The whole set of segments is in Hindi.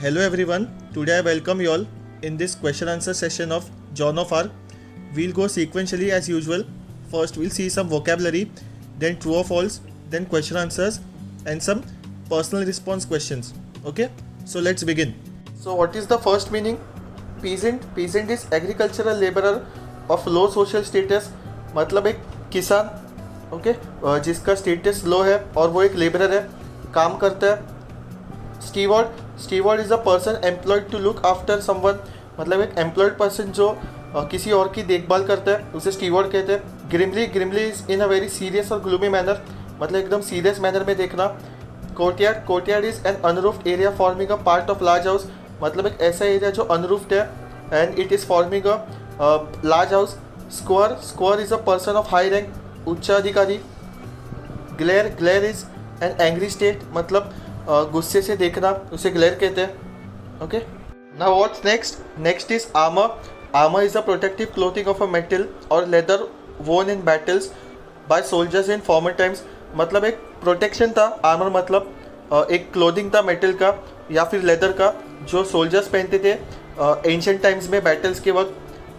Hello everyone, today I welcome you all in this question answer session of Joan of Arc. We'll go sequentially as usual. First we'll see some vocabulary, then true or false, then question answers and some personal response questions. Okay, so let's begin. So what is the first meaning? Peasant. Peasant is agricultural laborer of low social status. मतलब एक किसान, ओके, जिसका स्टेटस लो है और वो एक लेबरर है, काम करता है. Steward is a person employed to look after someone. मतलब एक एम्प्लॉयड पर्सन जो किसी और की देखभाल करता है उसे स्टीवर्ड कहते हैं. Grimly is in a very serious और ग्लूमी मैनर. मतलब एकदम सीरियस मैनर में देखना. Courtyard is an unroofed area forming a part of large house. मतलब एक ऐसा एरिया जो अनरूफ्ड है and it is forming a large house. Squire is a person of high rank, उच्च अधिकारी. Glare is an angry state. मतलब गुस्से से देखना, उसे ग्लेयर कहते हैं. Okay, now what's next is armour is a protective clothing of a metal और leather worn in battles by soldiers in former times. मतलब एक प्रोटेक्शन था. आर्मर मतलब एक क्लोथिंग था मेटल का या फिर लेदर का जो सोल्जर्स पहनते थे एंशिएंट टाइम्स में बैटल्स के वक्त.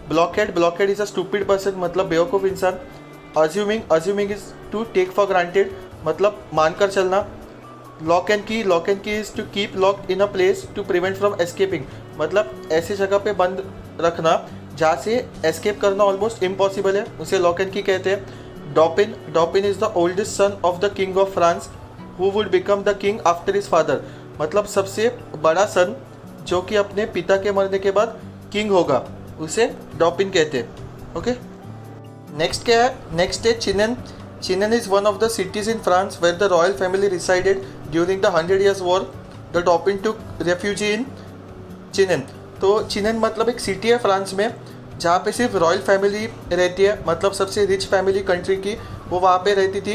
Blockhead is a stupid person. मतलब बेवकूफ़ इंसान. Assuming is to take for granted. मतलब मानकर चलना. Lock and key is to keep lock in a place to prevent from escaping. मतलब ऐसी जगह पे बंद रखना जहाँ से एस्केप करना ऑलमोस्ट इम्पॉसिबल है, उसे लॉक एंड की कहते हैं. Dauphin is the oldest son of the king of France who would become the king after his father. मतलब सबसे बड़ा सन जो कि अपने पिता के मरने के बाद किंग होगा, उसे डॉपिन कहते हैं. ओके, नेक्स्ट क्या है? नेक्स्ट है चिनेन. Chinon is one of the cities in France where the royal family resided during the 100 Years War. The Dauphin took refuge in Chinon. तो चिनन मतलब एक सिटी है फ्रांस में जहाँ पे सिर्फ रॉयल फैमिली रहती है. मतलब सबसे रिच फैमिली कंट्री की वो वहाँ पे रहती थी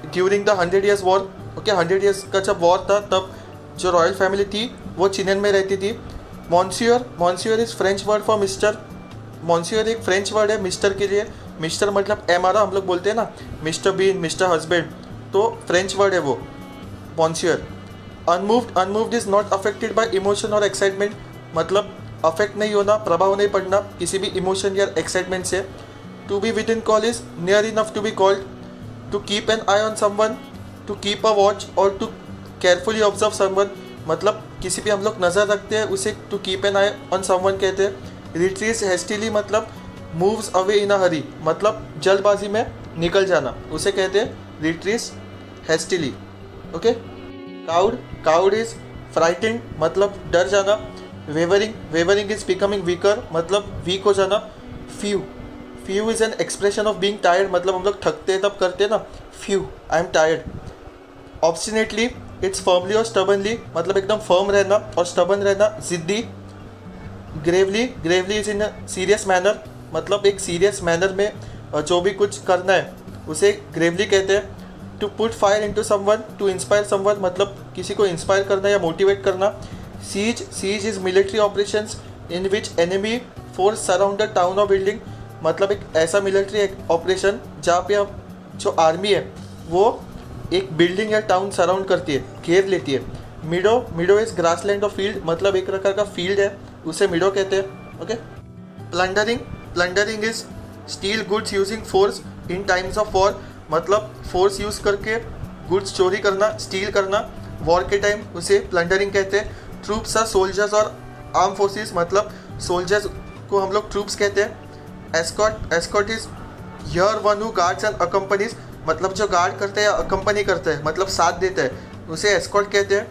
during the 100 Years War. Okay, 100 Years का जब वॉर था तब जो रॉयल फैमिली थी वो चिनन में रहती थी. Monsieur is French word for mister. Monsieur एक फ्रेंच वर्ड है मिस्टर के लिए. मिस्टर मतलब एमारा हम लोग बोलते हैं ना, मिस्टर बीन, मिस्टर हस्बैंड, तो फ्रेंच वर्ड है वो monsieur. Unmoved is not affected by emotion और एक्साइटमेंट. मतलब अफेक्ट नहीं होना, प्रभाव नहीं पड़ना किसी भी इमोशन या एक्साइटमेंट से. To be within call is near enough to be called. To keep an eye on someone, to keep a watch और टू केयरफुली ऑब्जर्व समवन. मतलब किसी भी हम लोग नज़र रखते हैं उसे to keep an eye on someone कहते हैं. रिट्रीज हेस्टिली मतलब moves away in a hurry. मतलब जल्दबाजी में निकल जाना, उसे कहते हैं retreats hastily. Okay, cowed is frightened मतलब डर जाना. वेवरिंग इज बिकमिंग वीकर मतलब वीक हो जाना. Phew is an expression of being tired. मतलब हम लोग थकते तब करते हैं ना, phew, I am tired. Obstinately it's firmly और स्टबनली. मतलब एकदम फर्म रहना और स्टबन रहना, जिद्दी. Gravely is in a serious manner. मतलब एक सीरियस मैनर में जो भी कुछ करना है उसे ग्रेवली कहते हैं. To put fire into someone, to inspire someone मतलब किसी को इंस्पायर करना या मोटिवेट करना. Siege is military operations in which enemy force surround the town और बिल्डिंग. मतलब एक ऐसा मिलिट्री ऑपरेशन जहाँ पे जो आर्मी है वो एक बिल्डिंग या टाउन सराउंड करती है, घेर लेती है. मिडो इज ग्रासलैंड और फील्ड. मतलब एक प्रकार का फील्ड है, उसे मिडो कहते हैं. Okay, plundering is steel goods using force in times of war. मतलब फोर्स यूज करके गुड्स चोरी करना, स्टील करना वॉर के टाइम, उसे प्लंडरिंग कहते हैं. ट्रूप्स आर सोल्जर्स और आर्म फोर्सेस. मतलब सोल्जर्स को हम लोग ट्रूप्स कहते हैं. Escort is here one who guards and accompanies. मतलब जो गार्ड करते हैं या अकम्पनी करते हैं, मतलब साथ देता है, उसे एस्कॉट कहते हैं.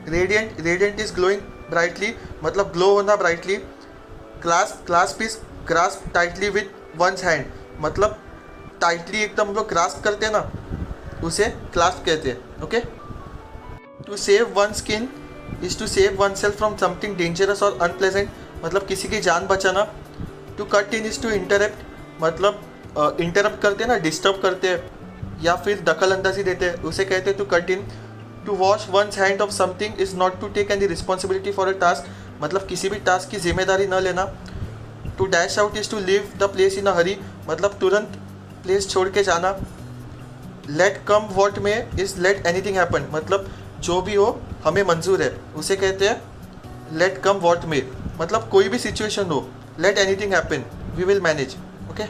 Radiant is glowing brightly. मतलब ग्लो होना brightly. Clasp is grasp tightly with one's hand. मतलब टाइटली एकदम हम लोग ग्रास्प करते हैं ना, उसे क्लास्प कहते हैं. Okay, to save one skin is to save oneself from something dangerous और अनप्लेजेंट. मतलब किसी की जान बचाना. To cut in is to interrupt. मतलब इंटरप्ट करते हैं ना, डिस्टर्ब करते हैं या फिर दखल अंदाजी देते हैं, उसे कहते हैं to cut in. To wash one's hand of something is not to take any responsibility for a task. मतलब किसी भी टास्क की जिम्मेदारी न लेना. To dash out is to leave the place in a hurry. मतलब तुरंत प्लेस छोड़ के जाना. Let come what may is let anything happen. मतलब जो भी हो हमें मंजूर है, उसे कहते हैं लेट कम वॉट मे, मतलब कोई भी सिचुएशन हो, let anything happen, we will manage. Okay,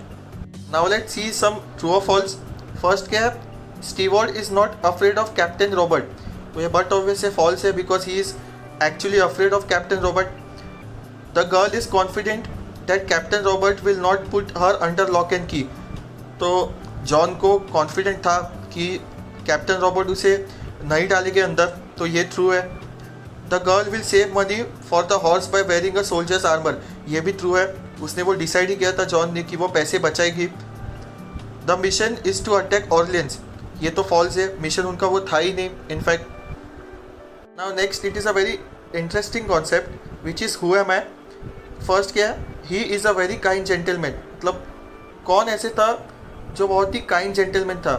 now let see some true और फॉल्स। फर्स्ट क्या है, steward is not afraid of captain Robert. तो ये बट ऑब्वियस है, फॉल्स है, because he is actually afraid of captain Robert. The girl is confident that captain Robert will not put her under lock and key. तो जॉन को कॉन्फिडेंट था कि कैप्टन रॉबर्ट उसे नहीं डालेंगे अंदर, तो ये ट्रू है। The girl will save money for the horse by wearing a soldiers armour, ये भी ट्रू है। उसने वो डिसाइड ही किया था जॉन ने कि वो पैसे बचाएगी। The mission is to attack Orleans, ये तो फॉल्स है, मिशन उनका वो था ही नहीं in fact. Now next, it is a very interesting concept which is who am I. First क्या है, he is a very kind gentleman, मतलब कौन ऐसे था जो बहुत ही काइंड जेंटलमैन था,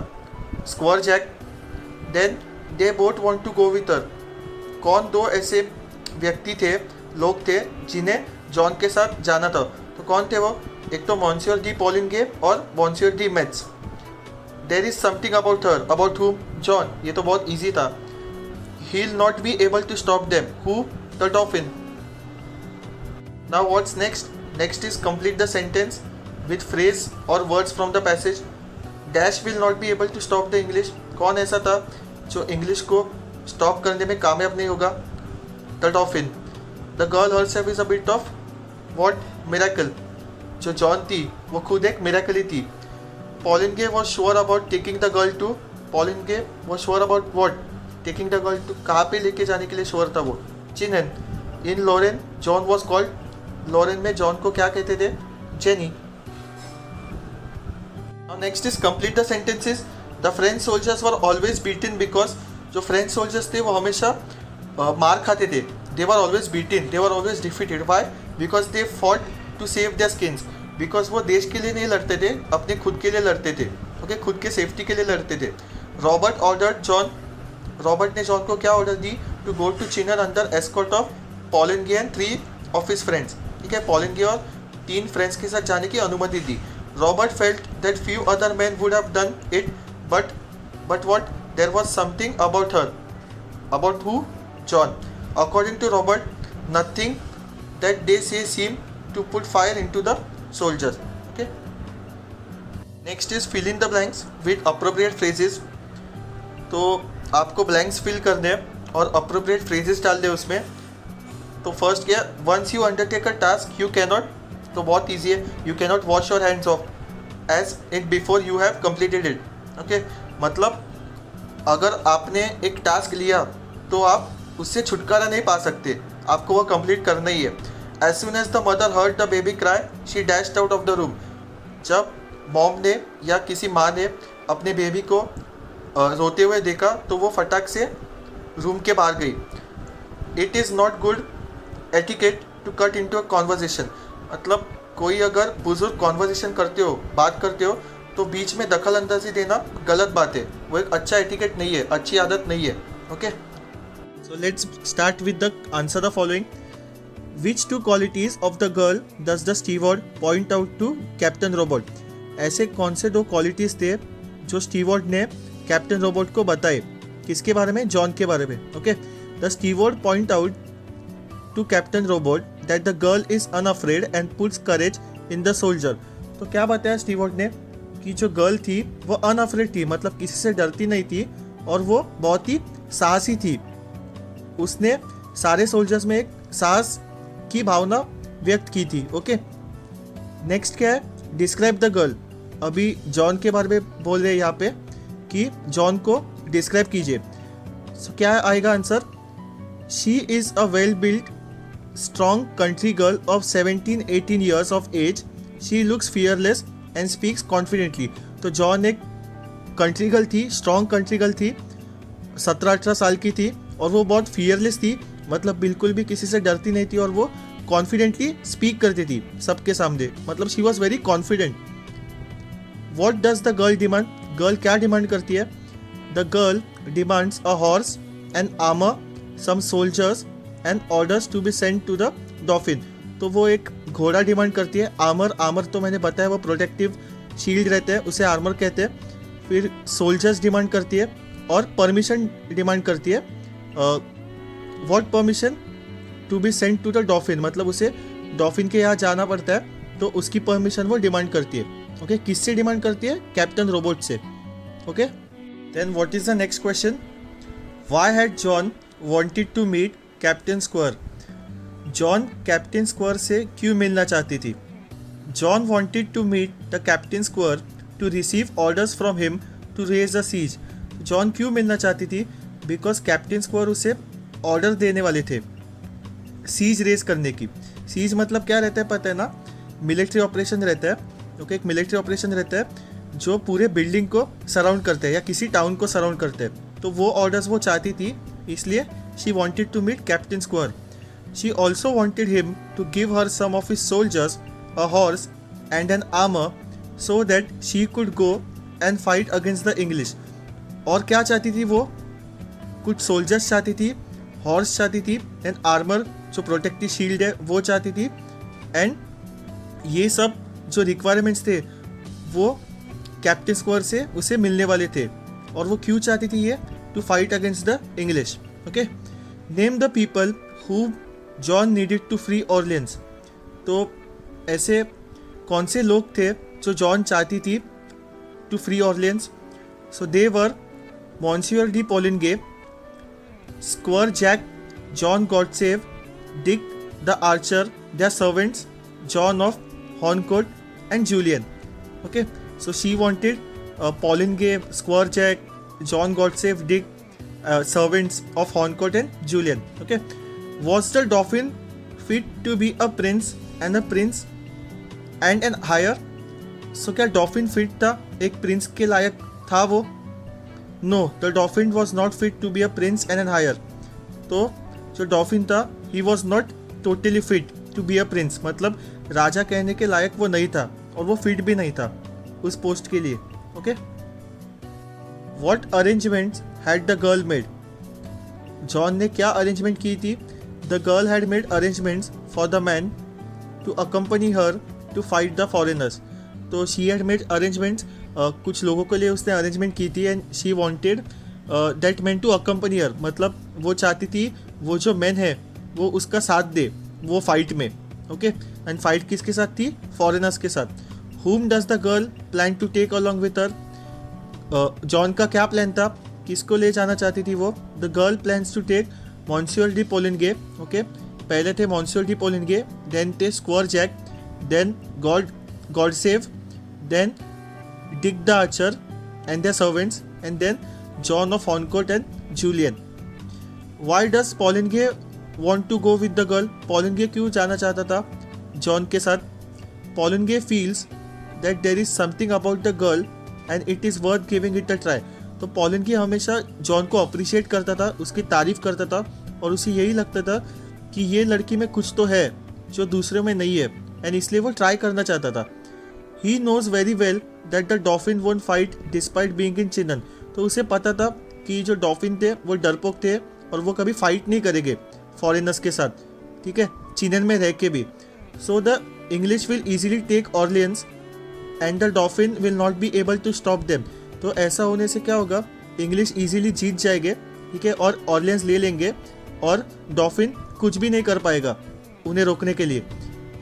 squire Jack. Then they both want to go with her, कौन दो ऐसे व्यक्ति थे, लोग थे जिन्हें जॉन के साथ जाना था, तो कौन थे वो, एक तो मॉन्सियर डी पॉलिनगे और monsieur de Metz. There is something about her, about whom, John, ये तो बहुत ईजी था। He will not be able to stop them, who, the dauphin. Now what's next, next is complete the sentence with phrase or words from the passage. Dash will not be able to stop the English, कौन ऐसा था जो इंग्लिश को स्टॉप करने में कामयाब नहीं होगा, the dolphin. The girl herself is a bit of what, miracle, जो जॉन थी वो खुद एक मिरेकल ही थी। पॉलिनगे was sure about taking the girl to, पॉलिनगे was sure about what, taking the girl to, कहाँ पे लेके जाने के लिए श्योर था वो, चिन्हन। In Lorraine John was called, Lorraine में जॉन को क्या कहते थे, Jenny. Next is complete the sentences. The French soldiers were always beaten because, जो फ्रेंच सोल्जर्स थे वो हमेशा मार खाते थे। They were always beaten, they were always defeated, why, because they fought to save their skins, because वो देश के लिए नहीं लड़ते थे, अपने खुद के लिए लड़ते थे। ओके, खुद के सेफ्टी के लिए लड़ते थे। रॉबर्ट ऑर्डर्ड जॉन, रॉबर्ट ने जॉन को क्या ऑर्डर दी, to go to Chinon under escort of Poulengey and 3 of his friends. ठीक है, पॉलिनगे और 3 फ्रेंड्स के साथ जाने की अनुमति दी। Robert felt that few other men would have done it, but what? There was something about her. About who? John. According to Robert, nothing that they say seemed to put fire into the soldiers. Okay. Next is fill in the blanks with appropriate phrases. तो आपको blanks fill करने हैं और appropriate phrases डाल दे उसमें। तो first क्या, once you undertake a task you cannot, तो बहुत ईजी है, you cannot wash your hands of as it before you have completed it. Okay, मतलब अगर आपने एक टास्क लिया तो आप उससे छुटकारा नहीं पा सकते, आपको वो कंप्लीट करना ही है। As soon as the mother heard the baby cry she dashed out of the room, जब मॉम ने या किसी माँ ने अपने बेबी को रोते हुए देखा तो वो फटाक से रूम के बाहर गई। It is not good etiquette to cut into a conversation, मतलब कोई अगर बुजुर्ग कॉन्वर्जेशन करते हो, बात करते हो, तो बीच में दखल अंदाजी देना गलत बात है, वो एक अच्छा एटिकेट नहीं है, अच्छी आदत नहीं है। Okay, so let's start with the answer the following. Which 2 qualities of the girl does the steward point out to captain Robert, ऐसे कौन से 2 क्वालिटीज थे जो स्टीवर्ड ने कैप्टन रॉबर्ट को बताए, किसके बारे में, जॉन के बारे में। Okay, the steward point out to Captain Robert that the girl is unafraid and puts courage in the soldier। तो क्या बताया स्टीवर्ड ने कि जो गर्ल थी वो अनअफ्रेड थी, मतलब किसी से डरती नहीं थी और वो बहुत ही साहसी थी। उसने सारे सोल्जर्स में एक साहस की भावना व्यक्त की थी। ओके, नेक्स्ट क्या है, डिस्क्राइब द गर्ल। अभी जॉन के बारे में बोल रहे हैं यहाँ पे कि जॉन को डिस्क्राइब कीजिए। सो क्या आएगा answer, she is a well built strong country girl of 17-18 years of age. She looks fearless and speaks confidently। तो जॉन एक कंट्री गर्ल थी, स्ट्रॉन्ग कंट्री गर्ल थी, 17-18 साल की थी और वो बहुत फियरलेस थी, मतलब बिल्कुल भी किसी से डरती नहीं थी और वो कॉन्फिडेंटली स्पीक करती थी सबके सामने, मतलब she was very confident. What does the girl demand, girl क्या डिमांड करती है, the girl demands a horse and armour, some soldiers and orders to be send to the dolphin. तो वो एक घोड़ा डिमांड करती है, आर्मर तो मैंने बताया वो प्रोटेक्टिव शील्ड रहते हैं, उसे आर्मर कहते हैं। फिर सोल्जर्स डिमांड करती है और परमिशन डिमांड करती है। What permission, to be sent to the dauphin, मतलब उसे डॉफिन के यहाँ जाना पड़ता है, तो उसकी परमिशन वो डिमांड करती है। ओके, किससे डिमांड करती है? कैप्टन रोबोट से। Okay, then what is the next question? Why had John wanted to meet captain squire? John captain squire से क्यों मिलना चाहती थी? John wanted to meet the captain squire to receive orders from him to raise the siege. John क्यों मिलना चाहती थी? बिकॉज कैप्टन स्क्वायर उसे ऑर्डर देने वाले थे सीज रेज करने की। सीज मतलब क्या रहता है पता है ना? मिलिट्री ऑपरेशन रहता है। ओके, एक मिलिट्री ऑपरेशन रहता है जो पूरे बिल्डिंग को सराउंड करते हैं या किसी टाउन को सराउंड करते हैं। तो वो ऑर्डर्स वो चाहती थी, इसलिए she wanted to meet captain squire. She also wanted him to give her some of his soldiers a horse and an armour so that she could go and fight against the English. और क्या चाहती थी वो? कुछ सोल्जर्स चाहती थी, हॉर्स चाहती थी, एंड आर्मर जो प्रोटेक्टिव शील्ड है वो चाहती थी। एंड ये सब जो रिक्वायरमेंट्स थे वो कैप्टन स्क्वायर से उसे मिलने वाले थे। और वो क्यों चाहती थी ये? To fight against the English. Okay, name the people who Joan needed to free Orleans. तो ऐसे कौन से लोग थे जो जॉन चाहती थी to free Orleans? So they were monsieur de Poulengey, squire Jack, John Godsave, Dick the archer, their servants, John of Horncourt and Julian. Okay, so she wanted Polinge, Squire Jack, John Godsave, Dick, servants of Horncourt and Julian. Okay, was the Dauphin fit to be a prince and an heir? So क्या Dauphin fit था? एक प्रिंस के लायक था वो? No, the Dauphin was not fit to be a prince and an heir. तो जो Dauphin था, he was not totally fit to be a prince, मतलब राजा कहने के लायक वो नहीं था और वो फिट भी नहीं था उस पोस्ट के लिए। Okay, What arrangements had the girl made? John ने क्या अरेंजमेंट की थी? The girl had made arrangements for the man to accompany her to fight the foreigners. तो she had made arrangements, कुछ लोगों के लिए उसने अरेंजमेंट की थी, and she wanted that man to accompany her, मतलब वो चाहती थी वो जो मैन है वो उसका साथ दे वो फाइट में। ओके, एंड फाइट किसके साथ थी? फॉरेनर्स के साथ। Whom does the girl plan to take along with her? John का क्या प्लान था? किसको ले जाना चाहती थी वो? The girl plans to take Monsieur de Poligny. Okay, पहले थे Monsieur de Poligny, then थे Squire Jack, then Godsave, then Dick the Archer and their servants, and then John of Horncourt and Julian. Why does Poligny want to go with the girl? Poligny क्यों जाना चाहता था जॉन के साथ? Poligny feels that there is something about the girl and it is worth giving it a try. तो Poligny हमेशा जॉन को अप्रिशिएट करता था, उसकी तारीफ करता था, और उसे यही लगता था कि ये लड़की में कुछ तो है जो दूसरे में नहीं है, एंड इसलिए वो ट्राई करना चाहता था। He knows very well that the Dauphin won't fight despite being in Chinon. तो उसे पता था कि जो डॉफिन थे वो डरपोक थे और वो कभी फाइट नहीं करेंगे फॉरेनर्स के साथ, ठीक है, चिनन में रह के भी। So the English will easily take Orleans and the Dauphin will not be able to stop them. तो ऐसा होने से क्या होगा? इंग्लिश ईजिली जीत जाएंगे, ठीक है, और ऑर्लियंस ले लेंगे, और डॉफिन कुछ भी नहीं कर पाएगा उन्हें रोकने के लिए।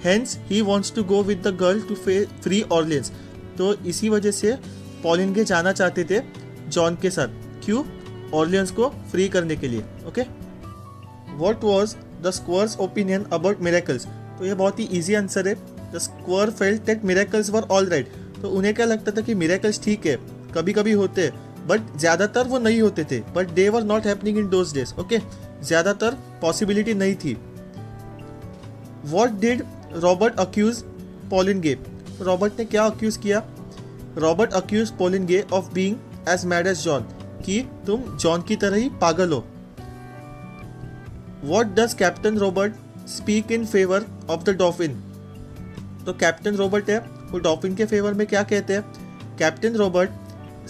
Hence he wants to go with the girl to free Orleans. तो इसी वजह से पॉलिनगे जाना चाहते थे जॉन के साथ। क्यों? ऑर्लियंस को फ्री करने के लिए। Okay, what was the squares opinion about miracles? तो ये बहुत ही इजी आंसर है। The square felt that miracles were all right. तो उन्हें क्या लगता था कि मिरेकल्स ठीक है, कभी कभी होते, बट ज़्यादातर वो नहीं होते थे, but they were not happening in those days. Okay, ज़्यादातर पॉसिबिलिटी नहीं थी। What did Robert accuse Poulengey? Robert ने क्या अक्यूज किया? Robert accuse Poulengey of being as mad as John, कि तुम जॉन की तरह ही पागल हो। What does captain Robert speak in favour of the dauphin? तो कैप्टन रॉबर्ट है वो डॉफिन के फेवर में क्या कहते हैं? Captain Robert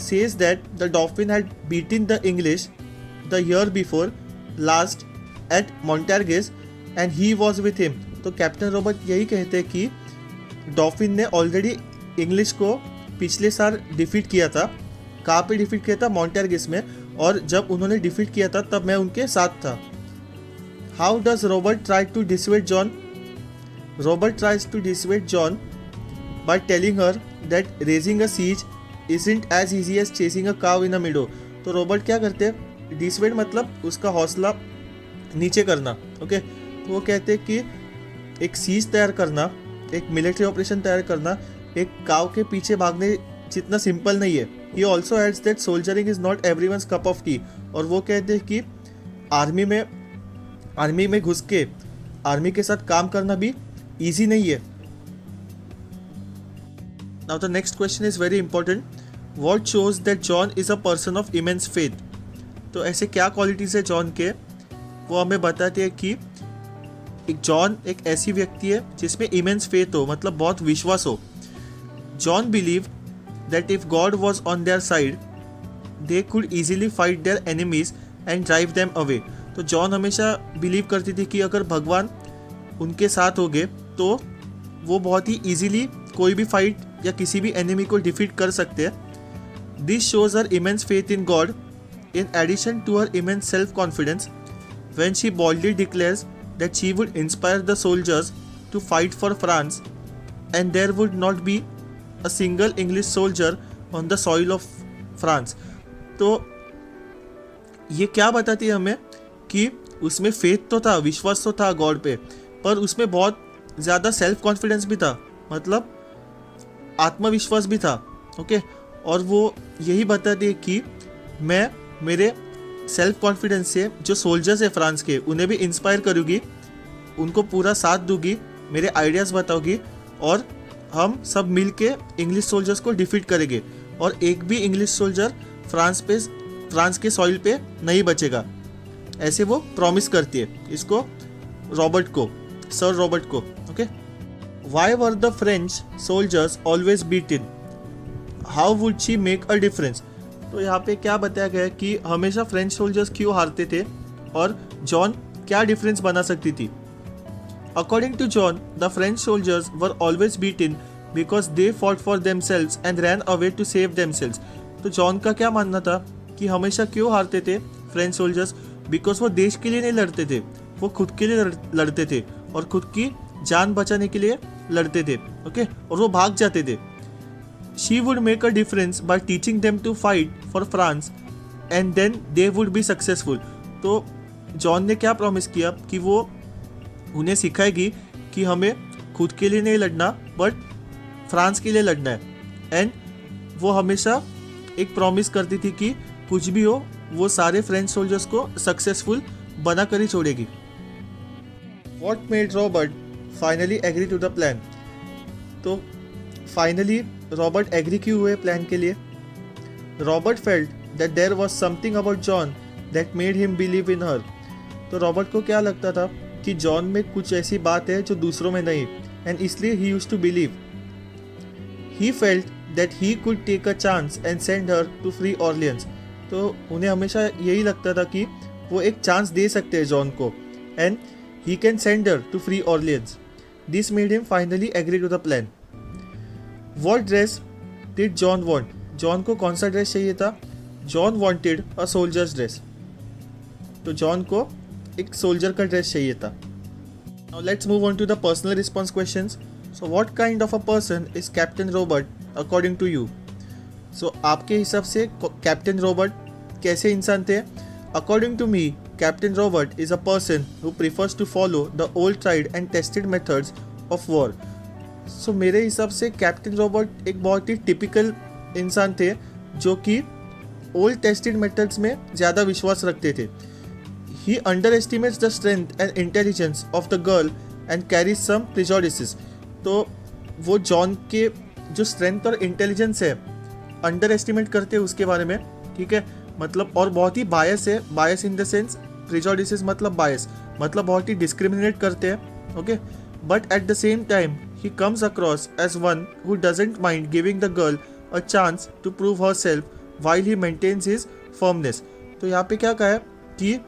says that the Dauphin had beaten the English the year before last at Montargis and he was with him. तो कैप्टन रॉबर्ट यही कहते हैं कि डॉफिन ने ऑलरेडी इंग्लिश को पिछले साल डिफीट किया था। कहाँ पे डिफीट किया था? मॉन्टार्गिस में, और जब उन्होंने डिफीट किया था तब मैं उनके साथ था। How does Robert try to dissuade John? Robert tries to dissuade John by telling her that raising a siege isn't as easy as chasing a cow in a meadow. तो रॉबर्ट क्या करते हैं, डिसवेड मतलब उसका हौसला नीचे करना, ओके। तो वो कहते हैं कि एक सीज तैयार करना, एक मिलिट्री ऑपरेशन तैयार करना एक काव के पीछे भागने जितना सिंपल नहीं है। He also adds that soldiering is not everyone's cup of tea. और वो कहते हैं कि आर्मी में घुस के आर्मी के साथ काम करना भी ईजी नहीं है। Now the next question is very important. What shows that John is a person of immense faith? तो ऐसे क्या क्वालिटीज़ है जॉन के, वो हमें बताते हैं कि एक जॉन एक ऐसी व्यक्ति है जिसमें इमेंस फेथ हो, मतलब बहुत विश्वास हो। Joan believe that if God was on their side they could easily fight their enemies and drive them away. तो जॉन हमेशा बिलीव करती थी कि अगर भगवान उनके साथ होंगे तो वो बहुत ही ईजिली कोई भी फाइट या किसी भी एनिमी को डिफीट कर सकते हैं। This shows her immense faith in God in addition to her immense self confidence when she boldly declares that she would inspire the soldiers to fight for France and there would not be a single English soldier on the soil of France. तो ये क्या बताती है हमें कि उसमें फेथ तो था, विश्वास तो था गॉड पे, पर उसमें बहुत ज़्यादा सेल्फ कॉन्फिडेंस भी था, मतलब आत्मविश्वास भी था, ओके। और वो यही बताती है कि मैं मेरे सेल्फ कॉन्फिडेंस से जो सोल्जर्स है फ्रांस के उन्हें भी इंस्पायर करूँगी, उनको पूरा साथ दूंगी, मेरे आइडियाज़ बताऊँगी और हम सब मिल के इंग्लिश सोल्जर्स को डिफीट करेंगे और एक भी इंग्लिश सोल्जर फ्रांस के सॉइल पे नहीं बचेगा। ऐसे वो प्रॉमिस करती है इसको, रॉबर्ट को, सर रॉबर्ट को, okay. Why were the French soldiers always beaten? How would she make a difference? तो यहाँ पे क्या बताया गया है कि हमेशा फ्रेंच सोल्जर्स क्यों हारते थे और जॉन क्या डिफरेंस बना सकती थी। According to Joan the French soldiers were always beaten because they fought for themselves and ran away to save themselves. तो जॉन का क्या मानना था कि हमेशा क्यों हारते थे फ्रेंच सोल्जर्स? बिकॉज वो देश के लिए नहीं लड़ते थे, वो खुद के लिए लड़ते थे और खुद की जान बचाने के लिए लड़ते थे, ओके। और वो भाग जाते थे। She would make a difference by teaching them to fight for France and then they would be successful. तो जॉन ने क्या प्रॉमिस किया कि वो उन्हें सिखाएगी कि हमें खुद के लिए नहीं लड़ना बट फ्रांस के लिए लड़ना है। एंड वो हमेशा एक प्रॉमिस करती थी कि कुछ भी हो वो सारे फ्रेंच सोल्जर्स को सक्सेसफुल बना कर ही छोड़ेगी। What made Robert finally agree to the plan? तो फाइनली रॉबर्ट एग्री क्यों हुए प्लान के लिए? Robert felt that there was something about John that made him believe in her. तो रॉबर्ट को क्या लगता था कि जॉन में कुछ ऐसी बात है जो दूसरों में नहीं, एंड इसलिए he used to believe. He felt that he could take a chance and send her to free Orleans. तो उन्हें हमेशा यही लगता था कि वो एक चांस दे सकते हैं जॉन को and he can send her to free Orleans. This made him finally agree to the plan. What dress did John want? John को कौन सा ड्रेस चाहिए था? John wanted a soldier's dress. तो जॉन को एक सोल्जर का ड्रेस चाहिए था। Now let's move on to the personal response questions. So what kind of a person is Captain Robert according to you? So आपके हिसाब से कैप्टन रॉबर्ट कैसे इंसान थे? According to me, Captain Robert is a person who prefers to follow the old tried and tested methods of war. So मेरे हिसाब से कैप्टन रॉबर्ट एक बहुत ही टिपिकल इंसान थे जो कि ओल्ड टेस्टेड मेथड्स में ज़्यादा विश्वास रखते थे। He underestimates the strength and intelligence of the girl and carries some prejudices. तो वो जॉन के जो स्ट्रेंथ और इंटेलिजेंस है अंडर एस्टिमेट करते हैं उसके बारे में, ठीक है, मतलब और बहुत ही बायस है। Bias in the sense prejudices मतलब बायस, मतलब बहुत ही डिस्क्रिमिनेट करते हैं, okay. But at the same time he comes across as one who doesn't mind giving the girl a chance to prove her self while he maintains his firmness. तो यहाँ पे क्या कहा है कि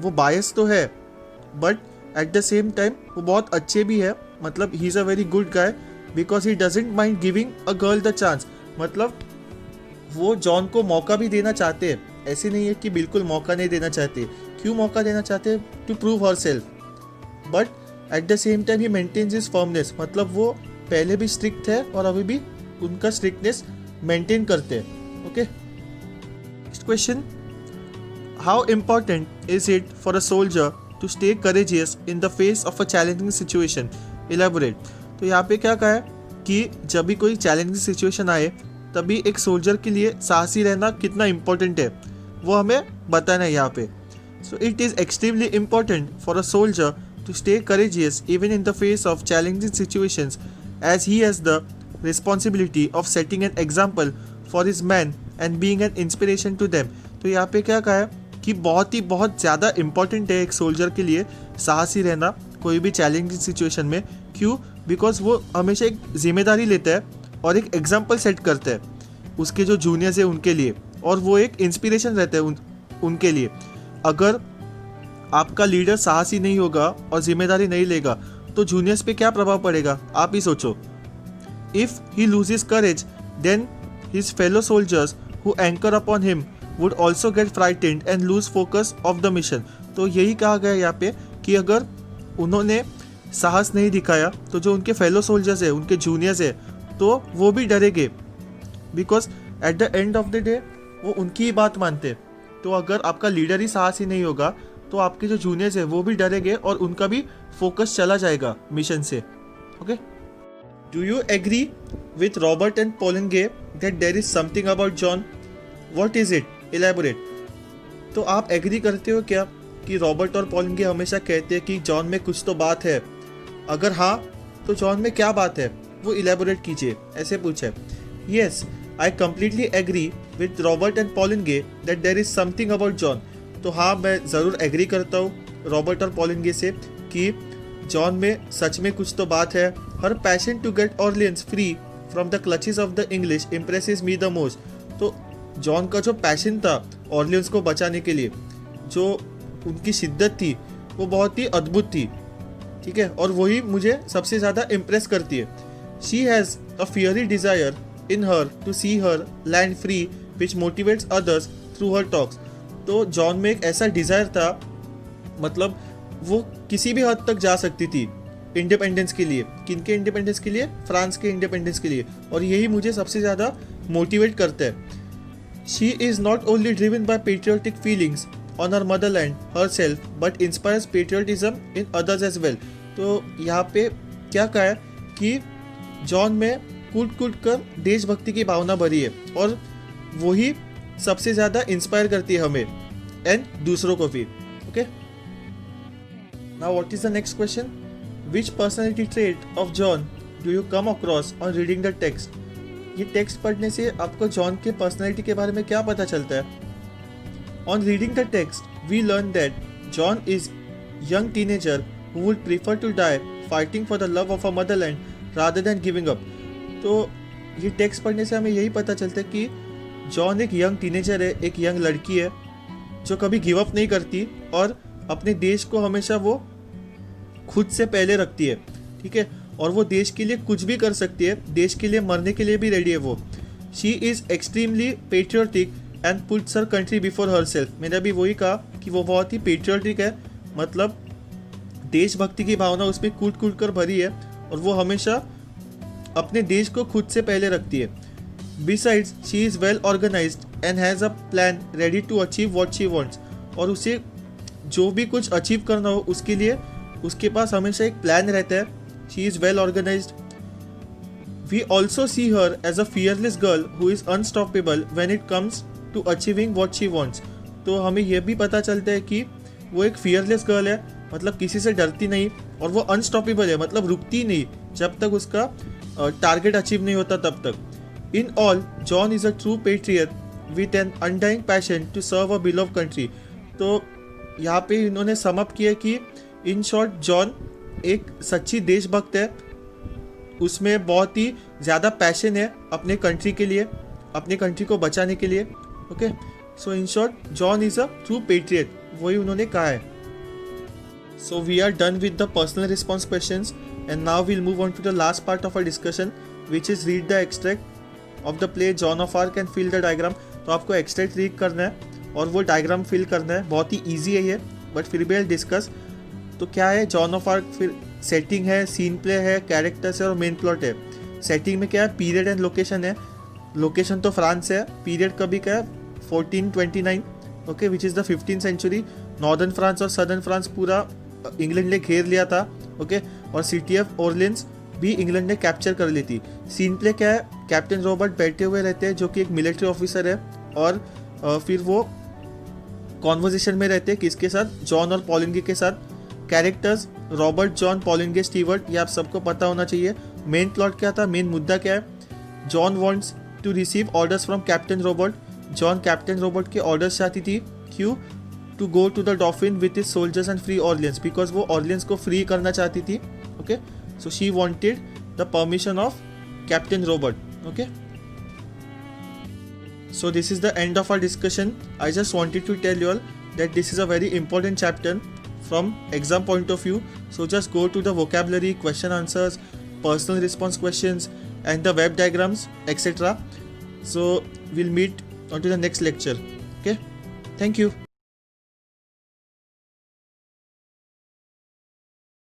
वो बायस तो है but at the same time वो बहुत अच्छे भी है, मतलब ही is a very good guy because he doesn't mind giving a girl the chance. मतलब वो जॉन को मौका भी देना चाहते हैं, ऐसे नहीं है कि बिल्कुल मौका नहीं देना चाहते, क्यों मौका देना चाहते हैं? To prove her self, but at the same time he maintains his firmness, मतलब वो पहले भी स्ट्रिक्ट है और अभी भी उनका स्ट्रिक्टनेस मेंटेन करते हैं. Okay, next question, how important is it for a soldier to stay courageous in the face of a challenging situation? Elaborate. तो यहाँ पे क्या कहा है कि जब भी कोई चैलेंजिंग सिचुएशन आए तभी एक सोल्जर के लिए साहसी रहना कितना इम्पोर्टेंट है वो हमें बताना है यहाँ पे. So it is extremely important for a soldier to stay courageous even in the face of challenging situations, as he has the responsibility of setting an example for his men and being an inspiration to them. तो यहाँ पे क्या कहा है कि बहुत ज़्यादा इम्पॉर्टेंट है एक सोल्जर के लिए साहसी रहना कोई भी चैलेंजिंग सिचुएशन में. क्यों? बिकॉज वो हमेशा एक जिम्मेदारी लेता है और एक एग्जाम्पल सेट करता है उसके जो जूनियर्स है उनके लिए, और वो एक इंस्पिरेशन रहता है उनके लिए. अगर आपका लीडर साहसी नहीं होगा और जिम्मेदारी नहीं लेगा तो जूनियर्स पे क्या प्रभाव पड़ेगा आप ही सोचो. If he loses courage then his fellow soldiers who anchor upon him would also get frightened and lose focus of the mission. तो यही कहा गया यहाँ पे कि अगर उन्होंने साहस नहीं दिखाया तो जो उनके फेलो सोल्जर्स है, उनके जूनियर्स है, तो वो भी डरेंगे, because at the end of the day वो उनकी ही बात मानते. तो अगर आपका लीडर ही साहसी नहीं होगा तो आपके जो जूनियर्स है वो भी डरेंगे और उनका भी फोकस चला जाएगा मिशन से. Okay, do you agree with Robert and Poulengey that there is something about John? What is it? Elaborate. तो आप एग्री करते हो क्या कि रॉबर्ट और पोलिंगे हमेशा कहते हैं कि जॉन में कुछ तो बात है? अगर हाँ तो जॉन में क्या बात है वो इलैबोरेट कीजिए, ऐसे पूछे. Yes, I completely agree with Robert and Poulengey that there is something about John. तो हाँ, मैं ज़रूर एग्री करता हूँ रॉबर्ट और पोलिंगे से कि जॉन में सच में कुछ तो बात है. Her passion to get Orleans free from the clutches of the English impresses me the most. तो जॉन का जो पैशन था ऑर्लियंस को बचाने के लिए, जो उनकी शिद्दत थी वो बहुत ही अद्भुत थी. ठीक है, और वही मुझे सबसे ज़्यादा इम्प्रेस करती है. She has a fiery desire in her to see her land free which motivates others through her talks. तो जॉन में एक ऐसा डिज़ायर था, मतलब वो किसी भी हद तक जा सकती थी इंडिपेंडेंस के लिए. किनके इंडिपेंडेंस के लिए? फ्रांस के इंडिपेंडेंस के लिए. और यही मुझे सबसे ज़्यादा मोटिवेट करता है. She is not only driven by patriotic feelings on her motherland her self but inspires patriotism in others as well. तो यहाँ पे क्या कहा है कि जॉन में कूट कर देशभक्ति की भावना भरी है और वही सबसे ज़्यादा इंस्पायर करती है हमें एंड दूसरों को भी. Okay, now what is the next question? Which personality trait of John do you come across on reading the text? ये टेक्स्ट पढ़ने से आपको जॉन के पर्सनैलिटी के बारे में क्या पता चलता है? On reading the text we learn that Joan is young teenager who would prefer to die fighting for the love of a motherland rather than giving up. तो ये टेक्स्ट पढ़ने से हमें यही पता चलता है कि जॉन एक यंग टीनेजर है, एक यंग लड़की है जो कभी गिव अप नहीं करती और अपने देश को हमेशा वो खुद से पहले रखती है. ठीक है, और वो देश के लिए कुछ भी कर सकती है, देश के लिए मरने के लिए भी रेडी है वो. She is extremely patriotic and puts her country before her self. मैंने अभी वही कहा कि वो बहुत ही पेट्रियोटिक है, मतलब देशभक्ति की भावना उसमें कूट कर भरी है और वो हमेशा अपने देश को खुद से पहले रखती है. Besides, she is well organized and has a plan ready to achieve what she wants. और उसे जो भी कुछ अचीव करना हो उसके लिए उसके पास हमेशा एक प्लान रहता है. She is well organized. We also see her as a fearless girl who is unstoppable when it comes to achieving what she wants. तो हमें यह भी पता चलता है कि वो एक fearless girl है, मतलब किसी से डरती नहीं, और वो unstoppable है, मतलब रुकती नहीं जब तक उसका टारगेट अचीव नहीं होता तब तक. In all, John is a true patriot with an undying passion to serve a beloved country. तो यहाँ पे इन्होंने सम अप किया कि इन शॉर्ट जॉन एक सच्ची देशभक्त है, उसमें बहुत ही ज़्यादा पैशन है अपने कंट्री के लिए, अपने कंट्री को बचाने के लिए. Okay, so in short Joan is a true patriot, वही उन्होंने कहा है. So we are done with the personal response questions and now we'll move on to the last part of our discussion which is read the extract of the play Joan of Arc and fill the diagram. तो आपको एक्सट्रैक्ट रीड करना है और वो डायग्राम फिल करना है। बहुत ही ईजी है ये, बट फिर भी आई डिस्कस। तो क्या है जॉन ऑफ आर्क, फिर सेटिंग है, सीन प्ले है, कैरेक्टर्स है और मेन प्लॉट है। सेटिंग में क्या है, पीरियड एंड लोकेशन है। लोकेशन तो फ्रांस है, पीरियड कभी क्या है 1429, okay, which is the 15th century. Northern France और सदर्न फ्रांस पूरा इंग्लैंड ने घेर लिया था, ओके, और सिटी ऑफ ओरलियंस भी इंग्लैंड ने कैप्चर कर ली थी। सीन प्ले क्या है, कैप्टन रॉबर्ट बैठे हुए रहते हैं जो कि एक मिलिट्री ऑफिसर है, और फिर वो कॉन्वर्जेशन में रहते हैं किसके साथ, जॉन और पॉलिंगे के साथ। कैरेक्टर्स रॉबर्ट, जॉन, पॉलिंगे, स्टीवर्ट, ये आप सबको पता होना चाहिए। मेन प्लॉट क्या था, मेन मुद्दा क्या है, John wants to receive orders from captain Robert. John captain Robert के ऑर्डर्स चाहती थी, क्यों, to go to the Dauphin with his soldiers and free Orleans, because वो ऑर्लियंस को फ्री करना चाहती थी, okay. So she wanted the permission of captain Robert, okay. So this is the end of our discussion. I just wanted to tell you all that this is a very important chapter from exam point of view. So just go to the vocabulary, question answers, personal response questions and the web diagrams, etc. So we'll meet on to the next lecture. Okay. Thank you.